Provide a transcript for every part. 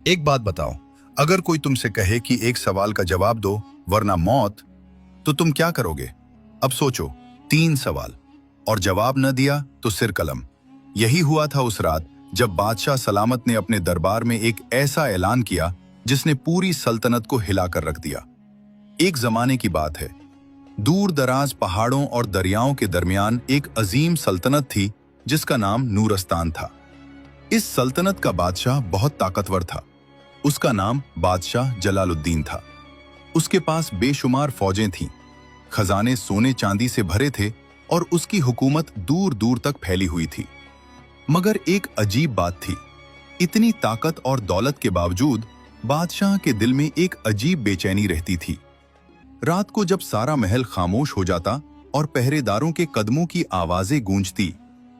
एक बात बताओ, अगर कोई तुमसे कहे कि एक सवाल का जवाब दो वरना मौत, तो तुम क्या करोगे? अब सोचो, 3 सवाल और जवाब न दिया तो सिर कलम। यही हुआ था उस रात जब बादशाह सलामत ने अपने दरबार में एक ऐसा ऐलान किया जिसने पूरी सल्तनत को हिलाकर रख दिया। एक जमाने की बात है, दूर दराज पहाड़ों और दरियाओं के दरमियान एक अजीम सल्तनत थी जिसका नाम नूरस्तान था। इस सल्तनत का बादशाह बहुत ताकतवर था। उसका नाम बादशाह जलालुद्दीन था। उसके पास बेशुमार फौजें थीं, खजाने सोने चांदी से भरे थे और उसकी हुकूमत दूर दूर तक फैली हुई थी। मगर एक अजीब बात थी, इतनी ताकत और दौलत के बावजूद बादशाह के दिल में एक अजीब बेचैनी रहती थी। रात को जब सारा महल खामोश हो जाता और पहरेदारों के कदमों की आवाजें गूंजती,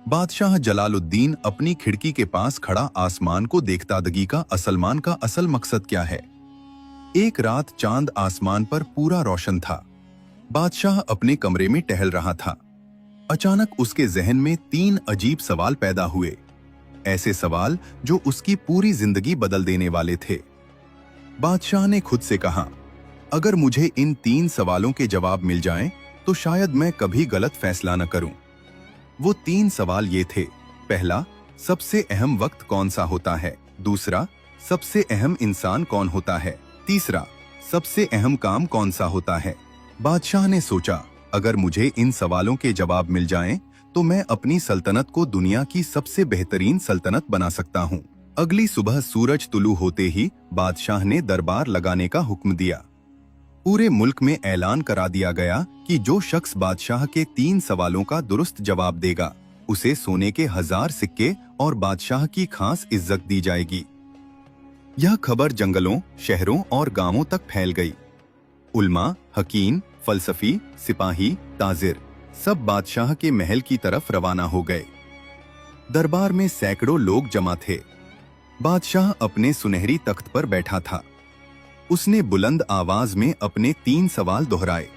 बादशाह जलालुद्दीन अपनी खिड़की के पास खड़ा आसमान को देखता। दगी का असलमान का असल मकसद क्या है? एक रात चांद आसमान पर पूरा रोशन था। बादशाह अपने कमरे में टहल रहा था। अचानक उसके जहन में 3 अजीब सवाल पैदा हुए, ऐसे सवाल जो उसकी पूरी जिंदगी बदल देने वाले थे। बादशाह ने खुद से कहा, अगर मुझे इन 3 सवालों के जवाब मिल जाएं, तो शायद मैं कभी गलत फैसला न करूं। वो 3 सवाल ये थे। पहला, सबसे अहम वक्त कौन सा होता है? दूसरा, सबसे अहम इंसान कौन होता है? तीसरा, सबसे अहम काम कौन सा होता है? बादशाह ने सोचा, अगर मुझे इन सवालों के जवाब मिल जाएं, तो मैं अपनी सल्तनत को दुनिया की सबसे बेहतरीन सल्तनत बना सकता हूं। अगली सुबह सूरज तुलू होते ही बादशाह ने दरबार लगाने का हुक्म दिया। पूरे मुल्क में ऐलान करा दिया गया कि जो शख्स बादशाह के 3 सवालों का दुरुस्त जवाब देगा, उसे सोने के 1000 सिक्के और बादशाह की खास इज्जत दी जाएगी। यह खबर जंगलों, शहरों और गांवों तक फैल गई। उल्मा, हकीम, फलसफी, सिपाही, ताजिर सब बादशाह के महल की तरफ रवाना हो गए। दरबार में सैकड़ों लोग जमा थे। बादशाह अपने सुनहरी तख्त पर बैठा था। उसने बुलंद आवाज में अपने 3 सवाल दोहराए।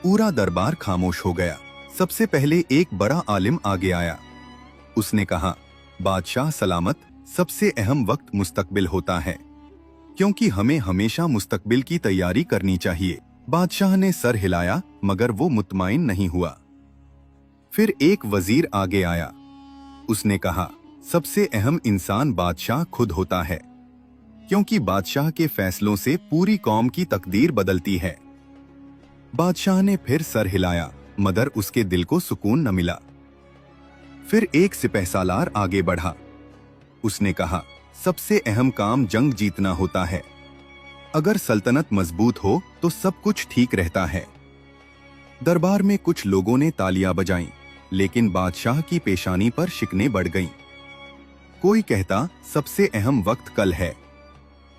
पूरा दरबार खामोश हो गया। सबसे पहले एक बड़ा आलिम आगे आया। उसने कहा, बादशाह सलामत, सबसे अहम वक्त मुस्तकबिल होता है, क्योंकि हमें हमेशा मुस्तकबिल की तैयारी करनी चाहिए। बादशाह ने सर हिलाया, मगर वो मुतमईन नहीं हुआ। फिर एक वजीर आगे आया। उसने कहा, सबसे अहम इंसान बादशाह खुद होता है, क्योंकि बादशाह के फैसलों से पूरी कौम की तकदीर बदलती है। बादशाह ने फिर सर हिलाया, मगर उसके दिल को सुकून न मिला। फिर एक सिपहसालार आगे बढ़ा। उसने कहा, सबसे अहम काम जंग जीतना होता है। अगर सल्तनत मजबूत हो तो सब कुछ ठीक रहता है। दरबार में कुछ लोगों ने तालियां बजाईं, लेकिन बादशाह की पेशानी पर शिकने बढ़ गईं। कोई कहता, सबसे अहम वक्त कल है।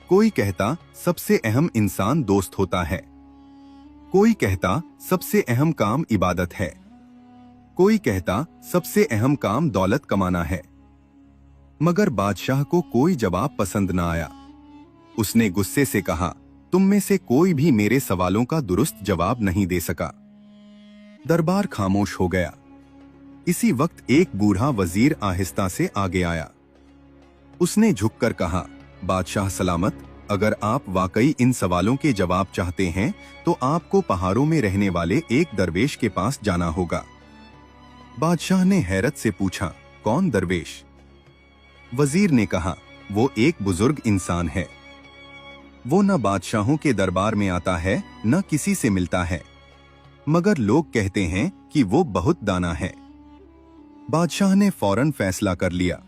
कोई कहता, सबसे अहम इंसान दोस्त होता है। कोई कहता, सबसे अहम काम इबादत है। कोई कहता, सबसे अहम काम दौलत कमाना है। मगर बादशाह को कोई जवाब पसंद न आया। उसने गुस्से से कहा, तुम में से कोई भी मेरे सवालों का दुरुस्त जवाब नहीं दे सका। दरबार खामोश हो गया। इसी वक्त एक बूढ़ा वजीर आहिस्ता से आगे आया। उसने झुककर कहा, बादशाह सलामत, अगर आप वाकई इन सवालों के जवाब चाहते हैं, तो आपको पहाड़ों में रहने वाले एक दरवेश के पास जाना होगा। बादशाह ने हैरत से पूछा, कौन दरवेश? वजीर ने कहा, वो एक बुजुर्ग इंसान है। वो न बादशाहों के दरबार में आता है, न किसी से मिलता है, मगर लोग कहते हैं कि वो बहुत दाना है। बादशाह ने फौरन फैसला कर लिया,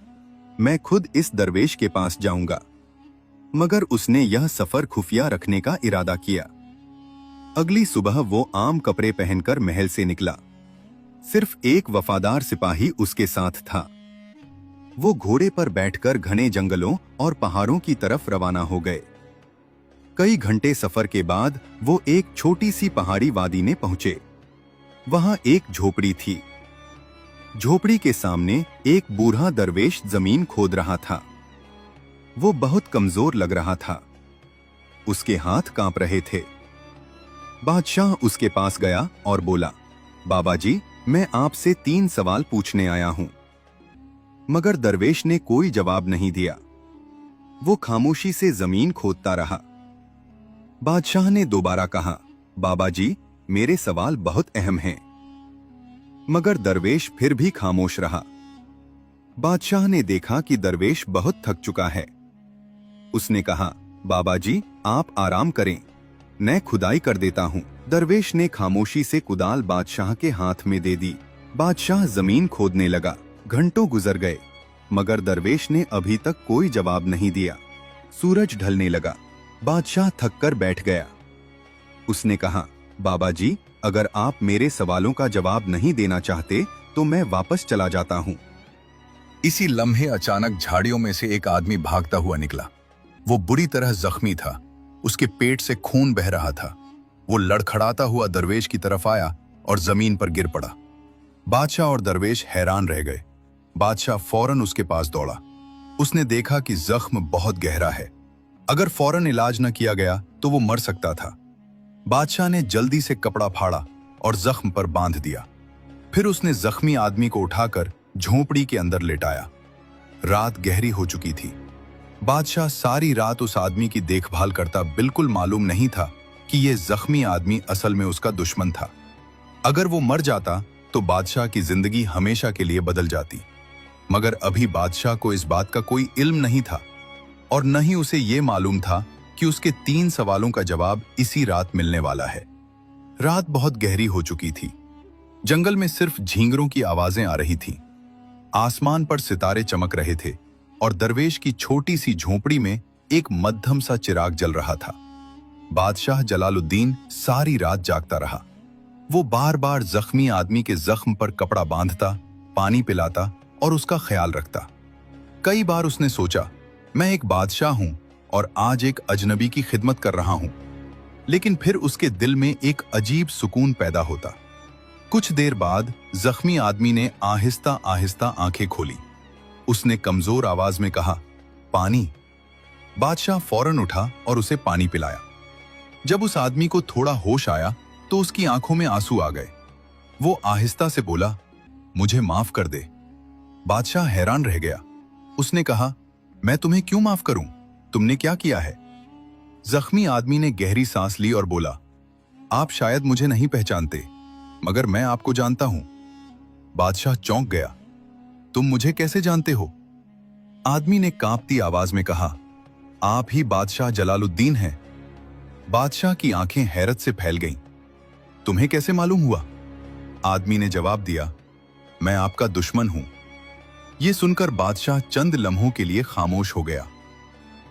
मैं खुद इस दरवेश के पास जाऊंगा। मगर उसने यह सफर खुफिया रखने का इरादा किया। अगली सुबह वो आम कपड़े पहनकर महल से निकला। सिर्फ एक वफादार सिपाही उसके साथ था। वो घोड़े पर बैठकर घने जंगलों और पहाड़ों की तरफ रवाना हो गए। कई घंटे सफर के बाद वो एक छोटी सी पहाड़ी वादी में पहुंचे। वहां एक झोपड़ी थी। झोपड़ी के सामने एक बूढ़ा दरवेश जमीन खोद रहा था। वो बहुत कमजोर लग रहा था। उसके हाथ कांप रहे थे। बादशाह उसके पास गया और बोला, बाबा जी, मैं आपसे 3 सवाल पूछने आया हूं। मगर दरवेश ने कोई जवाब नहीं दिया। वो खामोशी से जमीन खोदता रहा। बादशाह ने दोबारा कहा, बाबा जी, मेरे सवाल बहुत अहम हैं। मगर दरवेश फिर भी खामोश रहा। बादशाह ने देखा कि दरवेश बहुत थक चुका है। उसने कहा, बाबा जी, आप आराम करें, मैं खुदाई कर देता हूँ। दरवेश ने खामोशी से कुदाल बादशाह के हाथ में दे दी। बादशाह जमीन खोदने लगा। घंटों गुजर गए, मगर दरवेश ने अभी तक कोई जवाब नहीं दिया। सूरज ढलने लगा। बादशाह थक कर बैठ गया। उसने कहा, बाबा जी, अगर आप मेरे सवालों का जवाब नहीं देना चाहते तो मैं वापस चला जाता हूँ। इसी लम्हे अचानक झाड़ियों में से एक आदमी भागता हुआ निकला। वो बुरी तरह जख्मी था। उसके पेट से खून बह रहा था। वो लड़खड़ाता हुआ दरवेश की तरफ आया और जमीन पर गिर पड़ा। बादशाह और दरवेश हैरान रह गए। बादशाह फौरन उसके पास दौड़ा। उसने देखा कि जख्म बहुत गहरा है। अगर फौरन इलाज न किया गया तो वो मर सकता था। बादशाह ने जल्दी से कपड़ा फाड़ा और जख्म पर बांध दिया। फिर उसने जख्मी आदमी को उठाकर झोंपड़ी के अंदर लेटाया। रात गहरी हो चुकी थी। बादशाह सारी रात उस आदमी की देखभाल करता। बिल्कुल मालूम नहीं था कि यह जख्मी आदमी असल में उसका दुश्मन था। अगर वो मर जाता तो बादशाह की जिंदगी हमेशा के लिए बदल जाती। मगर अभी बादशाह को इस बात का कोई इल्म नहीं था और न ही उसे ये मालूम था कि उसके 3 सवालों का जवाब इसी रात मिलने वाला है। रात बहुत गहरी हो चुकी थी। जंगल में सिर्फ झींगरों की आवाजें आ रही थीं। आसमान पर सितारे चमक रहे थे और दरवेश की छोटी सी झोंपड़ी में एक मध्यम सा चिराग जल रहा था। बादशाह जलालुद्दीन सारी रात जागता रहा। वो बार बार जख्मी आदमी के जख्म पर कपड़ा बांधता, पानी पिलाता और उसका ख्याल रखता। कई बार उसने सोचा, मैं एक बादशाह हूं और आज एक अजनबी की खिदमत कर रहा हूं। लेकिन फिर उसके दिल में एक अजीब सुकून पैदा होता। कुछ देर बाद जख्मी आदमी ने आहिस्ता आहिस्ता आंखें खोली। उसने कमजोर आवाज में कहा, पानी। बादशाह फौरन उठा और उसे पानी पिलाया। जब उस आदमी को थोड़ा होश आया तो उसकी आंखों में आंसू आ गए। वो आहिस्ता से बोला, मुझे माफ कर दे। बादशाह हैरान रह गया। उसने कहा, मैं तुम्हें क्यों माफ करूं? तुमने क्या किया है? जख्मी आदमी ने गहरी सांस ली और बोला, आप शायद मुझे नहीं पहचानते, मगर मैं आपको जानता हूं। बादशाह चौंक गया। तुम मुझे कैसे जानते हो? आदमी ने कांपती आवाज में कहा, आप ही बादशाह जलालुद्दीन हैं। बादशाह की आंखें हैरत से फैल गईं। तुम्हें कैसे मालूम हुआ? आदमी ने जवाब दिया, मैं आपका दुश्मन हूं। यह सुनकर बादशाह चंद लम्हों के लिए खामोश हो गया।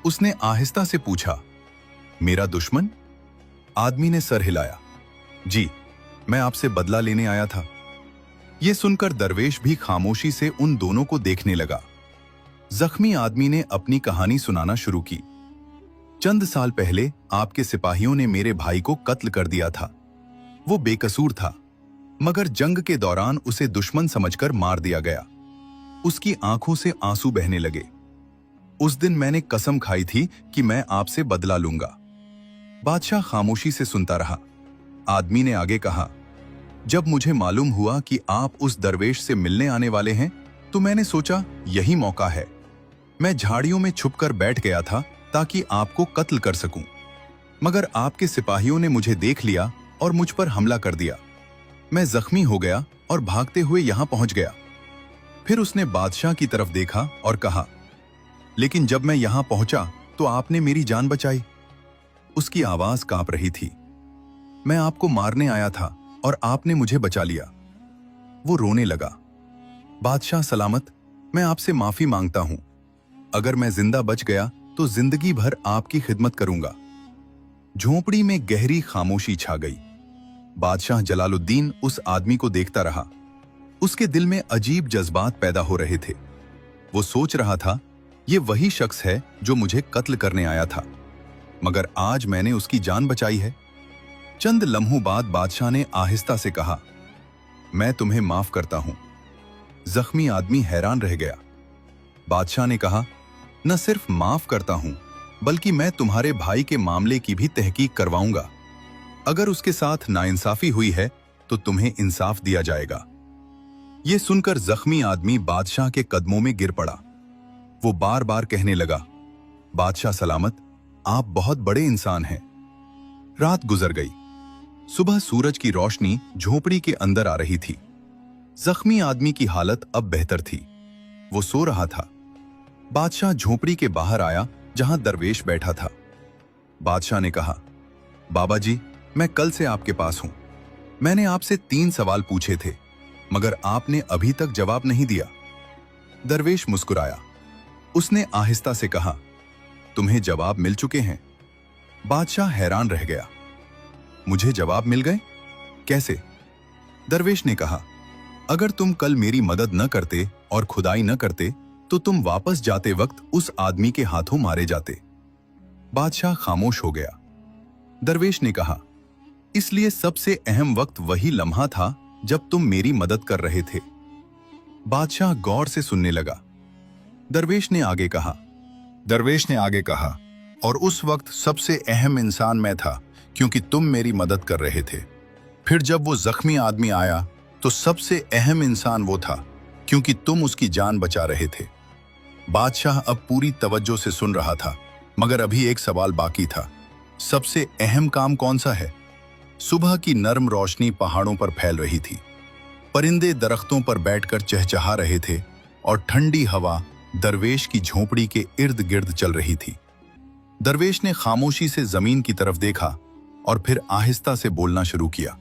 उसने आहिस्ता से पूछा, मेरा दुश्मन? आदमी ने सर हिलाया। जी, मैं आपसे बदला लेने आया था। यह सुनकर दरवेश भी खामोशी से उन दोनों को देखने लगा। जख्मी आदमी ने अपनी कहानी सुनाना शुरू की। चंद साल पहले आपके सिपाहियों ने मेरे भाई को कत्ल कर दिया था। वो बेकसूर था, मगर जंग के दौरान उसे दुश्मन समझकर मार दिया गया। उसकी आंखों से आंसू बहने लगे। उस दिन मैंने कसम खाई थी कि मैं आपसे बदला लूंगा। बादशाह खामोशी से सुनता रहा। आदमी ने आगे कहा, जब मुझे मालूम हुआ कि आप उस दरवेश से मिलने आने वाले हैं तो मैंने सोचा यही मौका है। मैं झाड़ियों में छुपकर बैठ गया था ताकि आपको कत्ल कर सकूं, मगर आपके सिपाहियों ने मुझे देख लिया और मुझ पर हमला कर दिया। मैं जख्मी हो गया और भागते हुए यहां पहुंच गया। फिर उसने बादशाह की तरफ देखा और कहा, लेकिन जब मैं यहां पहुंचा तो आपने मेरी जान बचाई। उसकी आवाज कांप रही थी। मैं आपको मारने आया था और आपने मुझे बचा लिया। वो रोने लगा। बादशाह सलामत, मैं आपसे माफी मांगता हूं। अगर मैं जिंदा बच गया तो जिंदगी भर आपकी खिदमत करूंगा। झोंपड़ी में गहरी खामोशी छा गई। बादशाह जलालुद्दीन उस आदमी को देखता रहा। उसके दिल में अजीब जज्बात पैदा हो रहे थे। वो सोच रहा था, ये वही शख्स है जो मुझे कत्ल करने आया था, मगर आज मैंने उसकी जान बचाई है। चंद लम्हों बाद बादशाह ने आहिस्ता से कहा, मैं तुम्हें माफ करता हूं। जख्मी आदमी हैरान रह गया। बादशाह ने कहा, न सिर्फ माफ करता हूं, बल्कि मैं तुम्हारे भाई के मामले की भी तहकीक करवाऊंगा। अगर उसके साथ नाइंसाफी हुई है तो तुम्हें इंसाफ दिया जाएगा। यह सुनकर जख्मी आदमी बादशाह के कदमों में गिर पड़ा। वो बार बार कहने लगा, बादशाह सलामत, आप बहुत बड़े इंसान हैं। रात गुजर गई। सुबह सूरज की रोशनी झोपड़ी के अंदर आ रही थी। जख्मी आदमी की हालत अब बेहतर थी। वो सो रहा था। बादशाह झोपड़ी के बाहर आया जहां दरवेश बैठा था। बादशाह ने कहा, बाबा जी, मैं कल से आपके पास हूं। मैंने आपसे 3 सवाल पूछे थे, मगर आपने अभी तक जवाब नहीं दिया। दरवेश मुस्कुराया। उसने आहिस्ता से कहा, तुम्हें जवाब मिल चुके हैं। बादशाह हैरान रह गया। मुझे जवाब मिल गए? कैसे? दरवेश ने कहा, अगर तुम कल मेरी मदद न करते और खुदाई न करते तो तुम वापस जाते वक्त उस आदमी के हाथों मारे जाते। बादशाह खामोश हो गया। दरवेश ने कहा, इसलिए सबसे अहम वक्त वही लम्हा था जब तुम मेरी मदद कर रहे थे। बादशाह गौर से सुनने लगा। दरवेश ने आगे कहा, और उस वक्त सबसे अहम इंसान मैं था, क्योंकि तुम मेरी मदद कर रहे थे। फिर जब वो जख्मी आदमी आया तो सबसे अहम इंसान वो था, क्योंकि तुम उसकी जान बचा रहे थे। बादशाह अब पूरी तवज्जो से सुन रहा था, मगर अभी एक सवाल बाकी था। सबसे अहम काम कौन सा है? सुबह की नरम रोशनी पहाड़ों पर फैल रही थी। परिंदे दरख्तों पर बैठकर चहचहा रहे थे और ठंडी हवा दरवेश की झोपड़ी के इर्द गिर्द चल रही थी। दरवेश ने खामोशी से जमीन की तरफ देखा और फिर आहिस्ता से बोलना शुरू किया।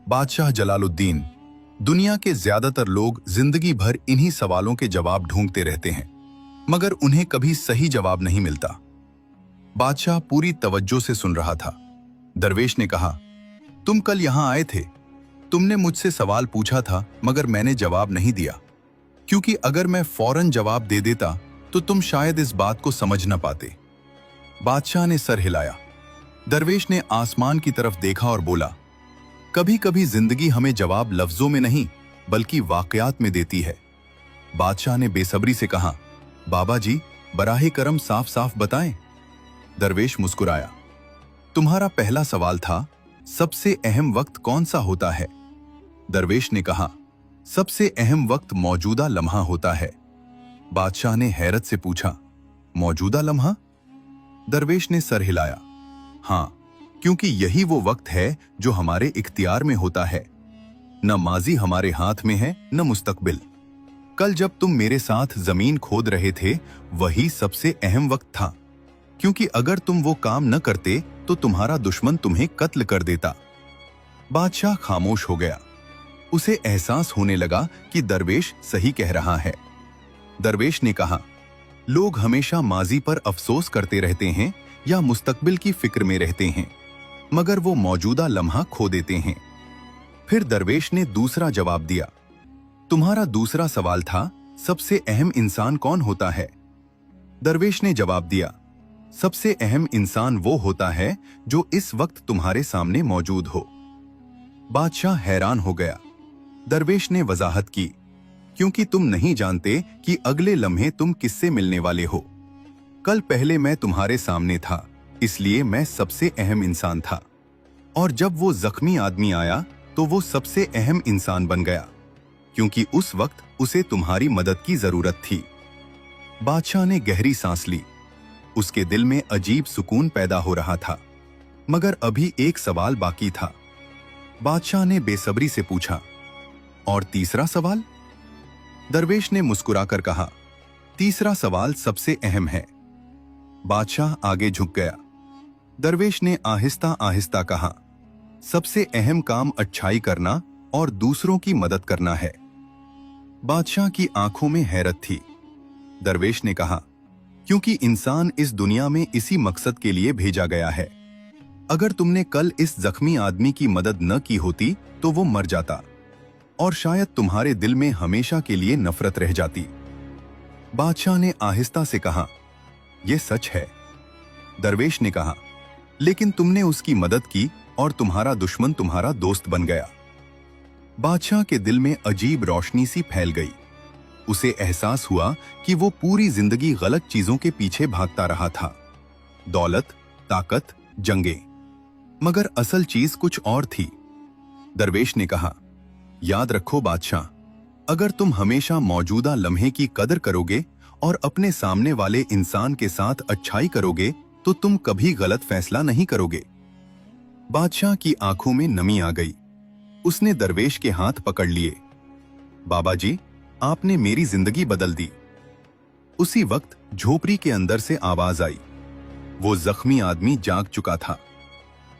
बादशाह जलालुद्दीन, दुनिया के ज्यादातर लोग जिंदगी भर इन्हीं सवालों के जवाब ढूंढते रहते हैं, मगर उन्हें कभी सही जवाब नहीं मिलता। बादशाह पूरी तवज्जो से सुन रहा था। दरवेश ने कहा, तुम कल यहां आए थे। तुमने मुझसे सवाल पूछा था, मगर मैंने जवाब नहीं दिया, क्योंकि अगर मैं फौरन जवाब दे देता तो तुम शायद इस बात को समझ न पाते। बादशाह ने सर हिलाया। दरवेश ने आसमान की तरफ देखा और बोला, कभी कभी जिंदगी हमें जवाब लफ्जों में नहीं बल्कि वाकयात में देती है। बादशाह ने बेसब्री से कहा, बाबा जी, बराहे करम साफ साफ बताएं। दरवेश मुस्कुराया। तुम्हारा पहला सवाल था, सबसे अहम वक्त कौन सा होता है? दरवेश ने कहा, सबसे अहम वक्त मौजूदा लम्हा होता है। बादशाह ने हैरत से पूछा, मौजूदा लम्हा? दरवेश ने सर हिलाया। हाँ, क्योंकि यही वो वक्त है जो हमारे इख्तियार में होता है। न माजी हमारे हाथ में है, न मुस्तकबिल। कल जब तुम मेरे साथ जमीन खोद रहे थे, वही सबसे अहम वक्त था, क्योंकि अगर तुम वो काम न करते तो तुम्हारा दुश्मन तुम्हें कत्ल कर देता। बादशाह खामोश हो गया। उसे एहसास होने लगा कि दरवेश सही कह रहा है। दरवेश ने कहा, लोग हमेशा माजी पर अफसोस करते रहते हैं या मुस्तकबिल की फिक्र में रहते हैं, मगर वो मौजूदा लम्हा खो देते हैं। फिर दरवेश ने दूसरा जवाब दिया। तुम्हारा दूसरा सवाल था, सबसे अहम इंसान कौन होता है? दरवेश ने जवाब दिया, सबसे अहम इंसान वो होता है जो इस वक्त तुम्हारे सामने मौजूद हो। बादशाह हैरान हो गया। दरवेश ने वजाहत की, क्योंकि तुम नहीं जानते कि अगले लम्हे तुम किससे मिलने वाले हो। कल पहले मैं तुम्हारे सामने था, इसलिए मैं सबसे अहम इंसान था, और जब वो जख्मी आदमी आया तो वो सबसे अहम इंसान बन गया, क्योंकि उस वक्त उसे तुम्हारी मदद की जरूरत थी। बादशाह ने गहरी सांस ली। उसके दिल में अजीब सुकून पैदा हो रहा था, मगर अभी एक सवाल बाकी था। बादशाह ने बेसब्री से पूछा, और तीसरा सवाल? दरवेश ने मुस्कुराकर कहा, तीसरा सवाल सबसे अहम है। बादशाह आगे झुक गया। दरवेश ने आहिस्ता आहिस्ता कहा, सबसे अहम काम अच्छाई करना और दूसरों की मदद करना है। बादशाह की आंखों में हैरत थी। दरवेश ने कहा, क्योंकि इंसान इस दुनिया में इसी मकसद के लिए भेजा गया है। अगर तुमने कल इस जख्मी आदमी की मदद न की होती तो वो मर जाता, और शायद तुम्हारे दिल में हमेशा के लिए नफरत रह जाती। बादशाह ने आहिस्ता से कहा, यह सच है। दरवेश ने कहा, लेकिन तुमने उसकी मदद की और तुम्हारा दुश्मन तुम्हारा दोस्त बन गया। बादशाह के दिल में अजीब रोशनी सी फैल गई। उसे एहसास हुआ कि वो पूरी जिंदगी गलत चीजों के पीछे भागता रहा था, दौलत, ताकत, जंगें, मगर असल चीज कुछ और थी। दरवेश ने कहा, याद रखो बादशाह, अगर तुम हमेशा मौजूदा लम्हे की कदर करोगे और अपने सामने वाले इंसान के साथ अच्छाई करोगे तो तुम कभी गलत फैसला नहीं करोगे। बादशाह की आंखों में नमी आ गई। उसने दरवेश के हाथ पकड़ लिए। बाबा जी, आपने मेरी जिंदगी बदल दी। उसी वक्त झोपड़ी के अंदर से आवाज आई। वो जख्मी आदमी जाग चुका था।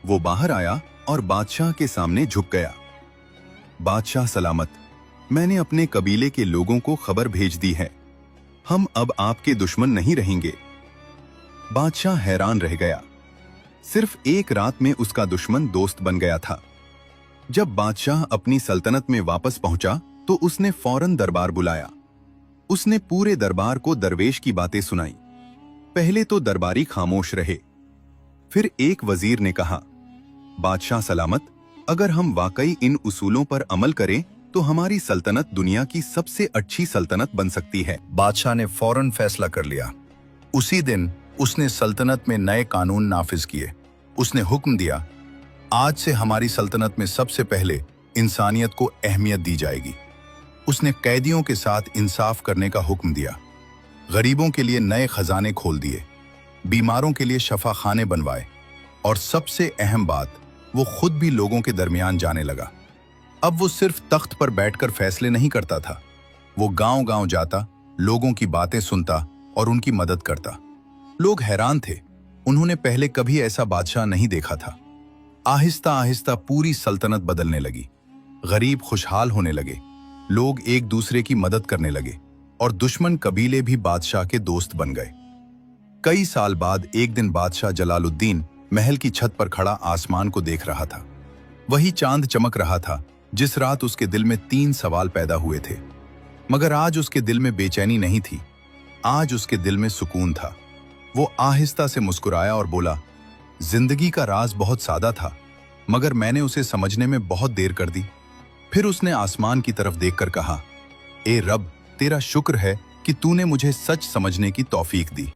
वो बाहर आया और बादशाह के सामने झुक गया। बादशाह सलामत, मैंने अपने कबीले के लोगों को खबर भेज दी है। हम अब आपके दुश्मन नहीं रहेंगे। बादशाह हैरान रह गया। सिर्फ एक रात में उसका दुश्मन दोस्त बन गया था। जब बादशाह अपनी सल्तनत में वापस पहुंचा तो उसने फौरन दरबार बुलाया। उसने पूरे दरबार को दरवेश की बातें सुनाई। पहले तो दरबारी खामोश रहे। फिर एक वजीर ने कहा, बादशाह सलामत, अगर हम वाकई इन उसूलों पर अमल करें तो हमारी सल्तनत दुनिया की सबसे अच्छी सल्तनत बन सकती है। बादशाह ने फौरन फैसला कर लिया। उसी दिन उसने सल्तनत में नए कानून नाफिज किए। उसने हुक्म दिया, आज से हमारी सल्तनत में सबसे पहले इंसानियत को अहमियत दी जाएगी। उसने कैदियों के साथ इंसाफ करने का हुक्म दिया। गरीबों के लिए नए खजाने खोल दिए, बीमारों के लिए शफा खाने बनवाए, और सबसे अहम बात, वो खुद भी लोगों के दरमियान जाने लगा। अब वो सिर्फ तख्त पर बैठकर फैसले नहीं करता था, वो गांव-गांव जाता, लोगों की बातें सुनता और उनकी मदद करता। लोग हैरान थे, उन्होंने पहले कभी ऐसा बादशाह नहीं देखा था। आहिस्ता आहिस्ता पूरी सल्तनत बदलने लगी। गरीब खुशहाल होने लगे, लोग एक दूसरे की मदद करने लगे, और दुश्मन कबीले भी बादशाह के दोस्त बन गए। कई साल बाद एक दिन बादशाह जलालुद्दीन महल की छत पर खड़ा आसमान को देख रहा था। वही चांद चमक रहा था जिस रात उसके दिल में 3 सवाल पैदा हुए थे। मगर आज उसके दिल में बेचैनी नहीं थी, आज उसके दिल में सुकून था। वो आहिस्ता से मुस्कुराया और बोला, जिंदगी का राज बहुत सादा था, मगर मैंने उसे समझने में बहुत देर कर दी। फिर उसने आसमान की तरफ देखकर कहा, ए रब, तेरा शुक्र है कि तूने मुझे सच समझने की तौफीक दी।